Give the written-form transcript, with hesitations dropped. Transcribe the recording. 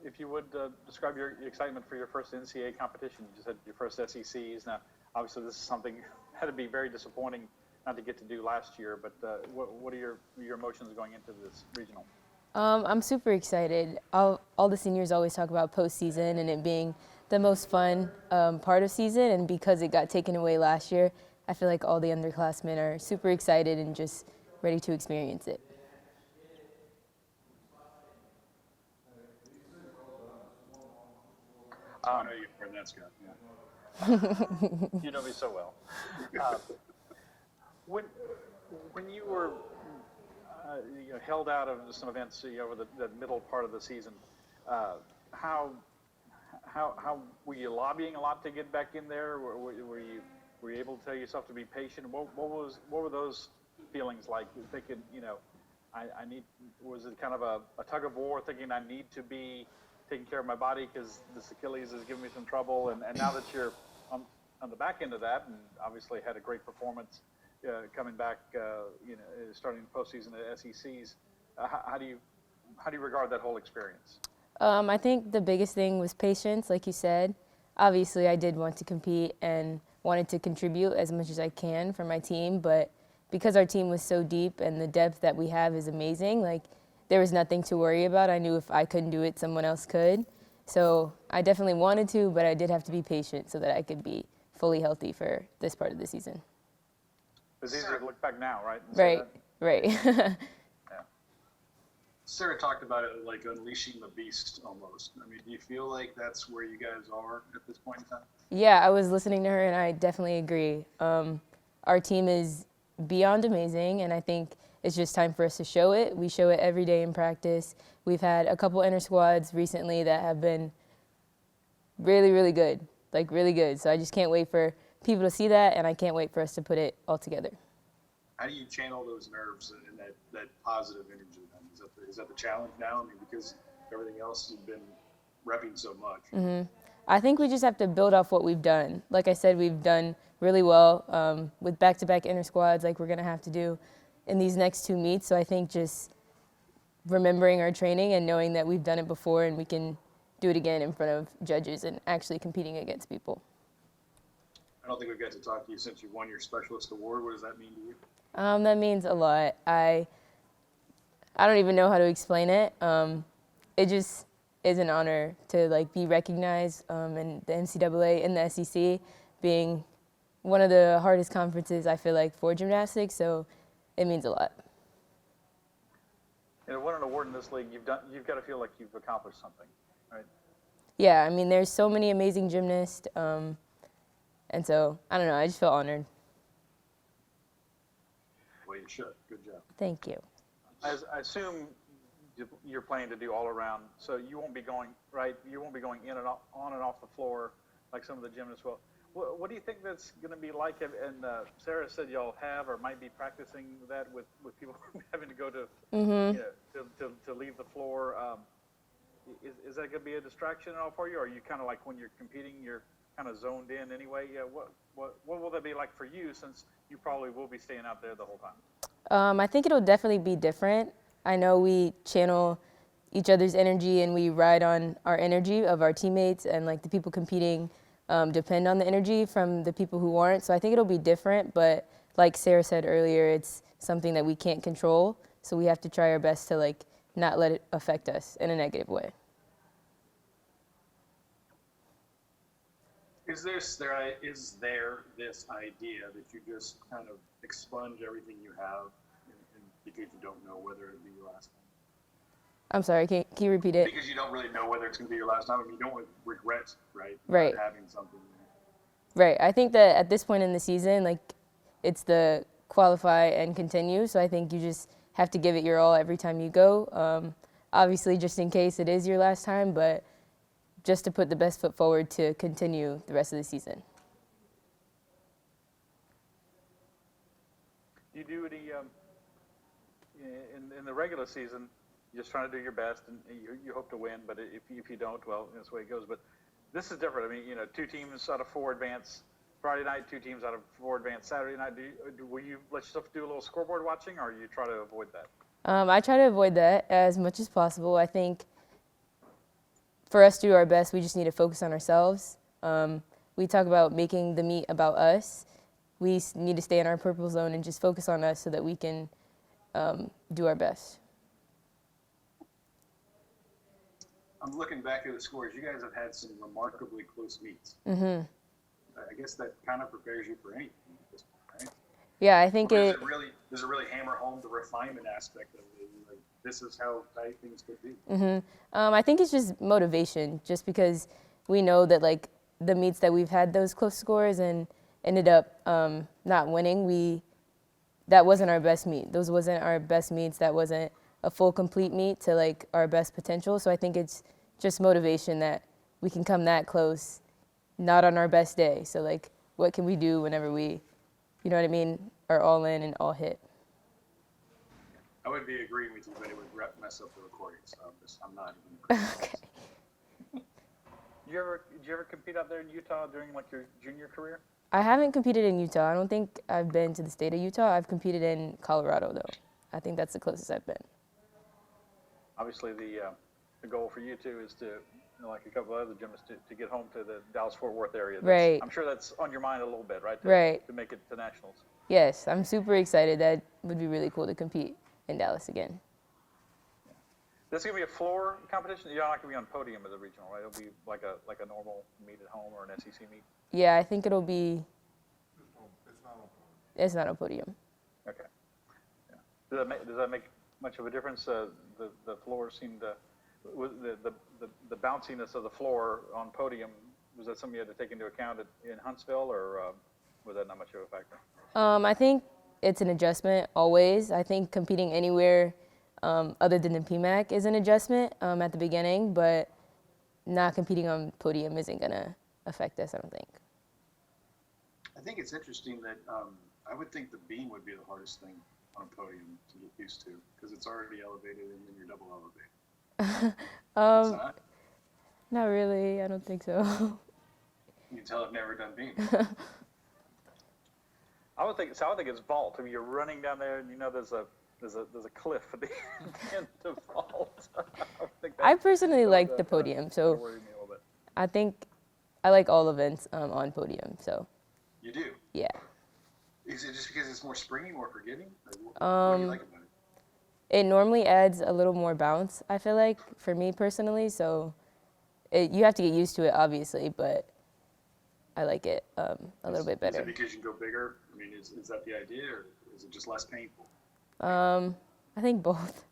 if you would describe your excitement for your first NCAA competition. You just had your first SECs. Now, obviously, this is something had to be very disappointing not to get to do last year. But what are your emotions going into this regional? I'm super excited. All the seniors always talk about postseason and it being the most fun part of season, and because it got taken away last year, I feel like all the underclassmen are super excited and just ready to experience it. I know you've heard that, Scott. Yeah. You know me so well. When you were held out of some events over the middle part of the season, how were you lobbying a lot to get back in there? Were you able to tell yourself to be patient? What were those feelings like? Thinking, I need, was it kind of a tug of war, thinking I need to be taking care of my body because this Achilles is giving me some trouble, and now that you're on the back end of that, and obviously had a great performance coming back, starting postseason at SECs, how do you regard that whole experience? I think the biggest thing was patience, like you said. Obviously, I did want to compete and wanted to contribute as much as I can for my team, but because our team was so deep and the depth that we have is amazing, like there was nothing to worry about. I knew if I couldn't do it, someone else could. So I definitely wanted to, but I did have to be patient so that I could be fully healthy for this part of the season. It's easier to look back now, right? Right. Sarah talked about it like unleashing the beast almost. I mean, do you feel like that's where you guys are at this point in time? Yeah, I was listening to her and I definitely agree. Our team is beyond amazing, and I think it's just time for us to show it. We show it every day in practice. We've had a couple inter squads recently that have been really, really good, like really good. So I just can't wait for people to see that, and I can't wait for us to put it all together. How do you channel those nerves and that positive energy? Is that the challenge now? I mean, because everything else you've been repping so much. Mm-hmm. I think we just have to build off what we've done. Like I said, we've done really well with back-to-back inter squads like we're going to have to do in these next two meets. So I think just remembering our training and knowing that we've done it before and we can do it again in front of judges and actually competing against people. I don't think we've got to talk to you since you won your specialist award. What does that mean to you? That means a lot. I don't even know how to explain it. It just is an honor to be recognized in the NCAA and the SEC, being one of the hardest conferences I feel like for gymnastics. So it means a lot. Won an award in this league. You've got to feel like you've accomplished something, right? Yeah, I mean, there's so many amazing gymnasts, and so I don't know. I just feel honored. Well, you should. Good job. Thank you. I assume you're planning to do all around, so you won't be going You won't be going in and on and off the floor like some of the gymnasts will. What do you think that's going to be like? And Sarah said y'all have or might be practicing that with people having to go to to leave the floor. Is that going to be a distraction at all for you, or are you kind of like when you're competing, you're kind of zoned in anyway? Yeah. What will that be like for you, since you probably will be staying out there the whole time? I think it'll definitely be different. I know we channel each other's energy and we ride on our energy of our teammates, and the people competing depend on the energy from the people who aren't. So I think it'll be different, but like Sarah said earlier, it's something that we can't control. So we have to try our best to not let it affect us in a negative way. Is there this idea that you just kind of expunge everything you have because you don't know whether it'll be your last time? I'm sorry, can you repeat it? Because you don't really know whether it's going to be your last time. I mean, you don't want regret, right? Right. Not having something. Right. I think that at this point in the season, it's the qualify and continue. So I think you just have to give it your all every time you go. Obviously, just in case it is your last time, but just to put the best foot forward to continue the rest of the season. You do any in the regular season, you're just trying to do your best, and you hope to win. But if you don't, well, that's the way it goes. But this is different. I mean, 2 teams out of 4 advance Friday night, 2 teams out of 4 advance Saturday night. Will you let yourself do a little scoreboard watching, or you try to avoid that? I try to avoid that as much as possible. I think for us to do our best, we just need to focus on ourselves. We talk about making the meet about us. We need to stay in our purple zone and just focus on us so that we can do our best. I'm looking back at the scores. You guys have had some remarkably close meets. Mm-hmm. I guess that kind of prepares you for anything at this point, right? Yeah, I think does it really hammer home the refinement aspect of it? Like, this is how tight things could be. Mm-hmm. I think it's just motivation, just because we know that like the meets that we've had those close scores and ended up not winning, that wasn't our best meet. Those wasn't our best meets. That wasn't a full complete meet to like our best potential. So I think it's just motivation that we can come that close, not on our best day. So like, what can we do whenever we, you know what I mean, are all in and all hit? I would be agreeing with you, but it would mess up the recording, so I'm not even. Okay. Did you ever compete out there in Utah during like your junior career? I haven't competed in Utah. I don't think I've been to the state of Utah. I've competed in Colorado though. I think that's the closest I've been. Obviously, the goal for you too is to, like a couple of other gymnasts, to get home to the Dallas-Fort Worth area. Right. I'm sure that's on your mind a little bit, right? Right. To make it to nationals. Yes, I'm super excited. That would be really cool to compete in Dallas again. This is gonna be a floor competition. You're not gonna be on podium at the regional, right? It'll be like a normal meet at home or an SEC meet. Yeah, I think it'll be. It's not on podium. It's not on podium. Okay. Yeah. Does that make much of a difference? The floor seemed to, the bounciness of the floor on podium, was that something you had to take into account in Huntsville, or was that not much of a factor? I think it's an adjustment always. I think competing anywhere other than the PMAC is an adjustment at the beginning, but not competing on podium isn't gonna affect us, I don't think. I think it's interesting that I would think the beam would be the hardest thing on a podium to get used to, because it's already elevated and then you're double elevated. It's not? Not really. I don't think so. You can tell I've never done beam. I would think it's vault. I mean, you're running down there, and you know there's a cliff at the end of vault. I personally like the podium, so worried me a little bit. I think I like all events on podium. So You do? yeah. Is it just because it's more springy, more forgiving? Like, what do you like about it? It normally adds a little more bounce, I feel like, for me personally. So you have to get used to it, obviously, but I like it a little bit better. Is it because you can go bigger? I mean, is that the idea, or is it just less painful? I think both.